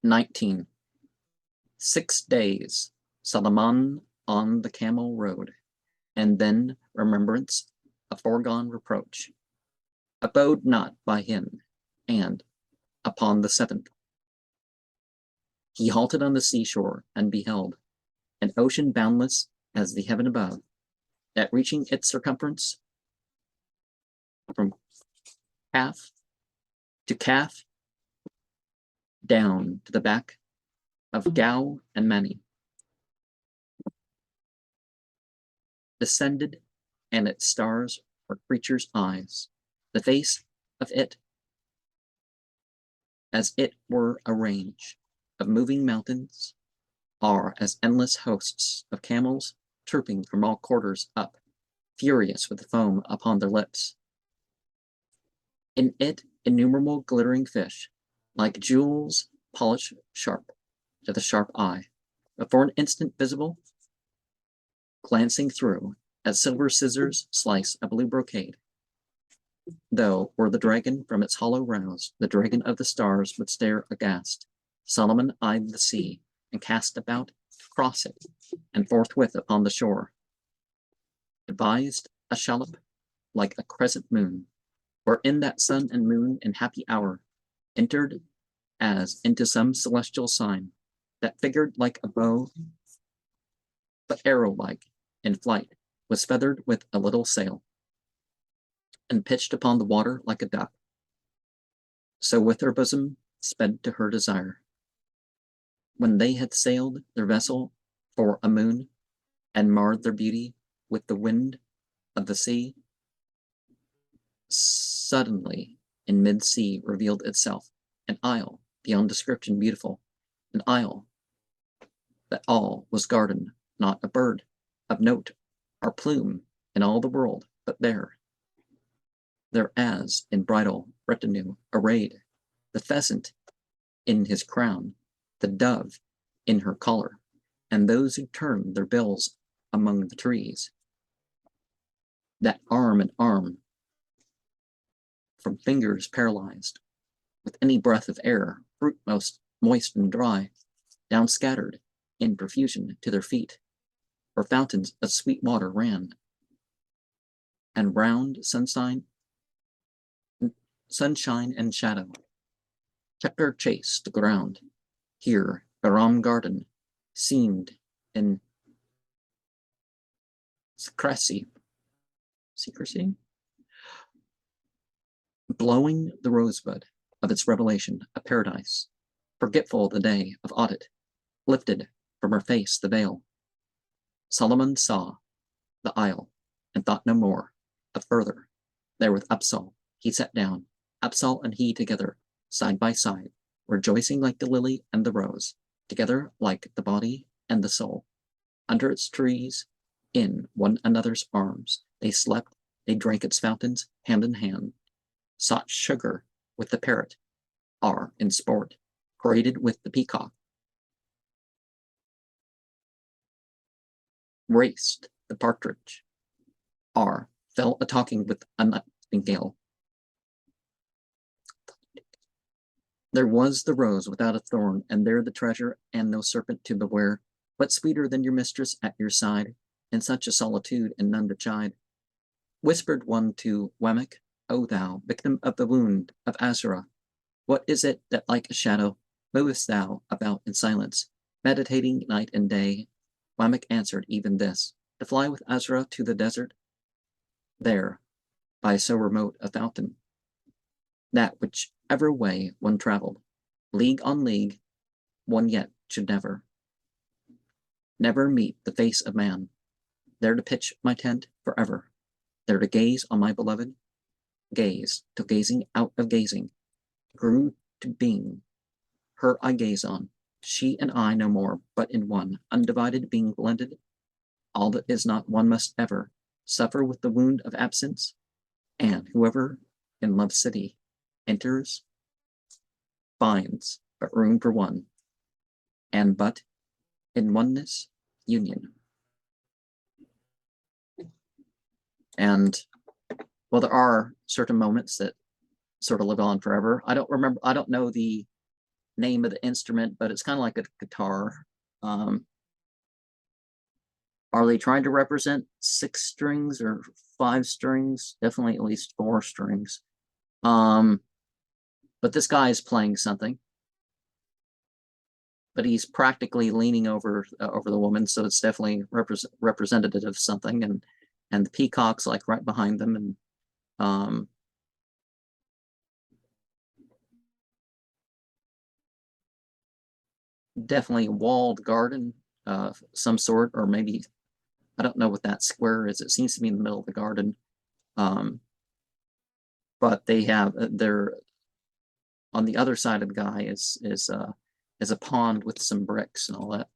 19. 6 days Salaman on the camel rode, and then remembrance of foregone reproach abode not by him, and upon the 7th he halted on the seashore and beheld an ocean boundless as the heaven above, that reaching its circumference from calf to calf down to the back of Gao and Mani, descended, and its stars were creatures' eyes. The face of it, as it were a range of moving mountains, are as endless hosts of camels trooping from all quarters up, furious with the foam upon their lips. In it innumerable glittering fish, like jewels polished sharp to the sharp eye, but for an instant visible, glancing through, as silver scissors slice a blue brocade. Though were the dragon from its hollow rouse, the dragon of the stars would stare aghast. Solomon eyed the sea, and cast about to cross it, and forthwith upon the shore devised a shallop like a crescent moon, wherein that sun and moon in happy hour entered as into some celestial sign, that figured like a bow, but arrow-like in flight, was feathered with a little sail, and pitched upon the water like a duck. So with her bosom sped to her desire. When they had sailed their vessel for a moon, and marred their beauty with the wind of the sea, suddenly in mid-sea revealed itself an isle beyond description beautiful, an isle that all was garden, not a bird of note or plume in all the world, but there as in bridal retinue arrayed, the pheasant in his crown, the dove in her collar, and those who turned their bills among the trees, that arm in arm, from fingers paralyzed, with any breath of air, fruit most moist and dry, down scattered in profusion to their feet, where fountains of sweet water ran, and round sunshine and shadow checker chase the ground. Here Garam garden seemed in secrecy, blowing the rosebud of its revelation, a paradise, forgetful the day of audit, lifted from her face the veil. Solomon saw the isle, and thought no more of further. There with Absal he sat down, Absal and he together, side by side, rejoicing like the lily and the rose, together like the body and the soul. Under its trees, in one another's arms, they slept, they drank its fountains, hand in hand, sought sugar with the parrot, are in sport, paraded with the peacock, raced the partridge, are fell a talking with a nightingale. There was the rose without a thorn, and there the treasure, and no serpent to beware, but sweeter than your mistress at your side, in such a solitude and none to chide. Whispered one to Wamek, O thou, victim of the wound of Azura, what is it that like a shadow movest thou about in silence, meditating night and day? Wamek answered even this, to fly with Azura to the desert, there, by so remote a fountain, that whichever way one traveled, league on league, one yet should never meet the face of man, there to pitch my tent forever, there to gaze on my beloved, gaze till gazing out of gazing grew to being. Her I gaze on, she and I no more, but in one undivided being blended. All that is not one must ever suffer with the wound of absence, and whoever in love's city enters finds but room for one, and but in oneness union. And well, there are certain moments that sort of live on forever. I don't know the name of the instrument, but it's kind of like a guitar. Are they trying to represent 6 strings or 5 strings? Definitely at least 4 strings. But this guy is playing something. But he's practically leaning over the woman, so it's definitely representative of something. And the peacock's like right behind them, and definitely a walled garden of some sort, or maybe I don't know what that square is. It seems to be in the middle of the garden. But they have they're on the other side of the guy is a pond with some bricks and all that.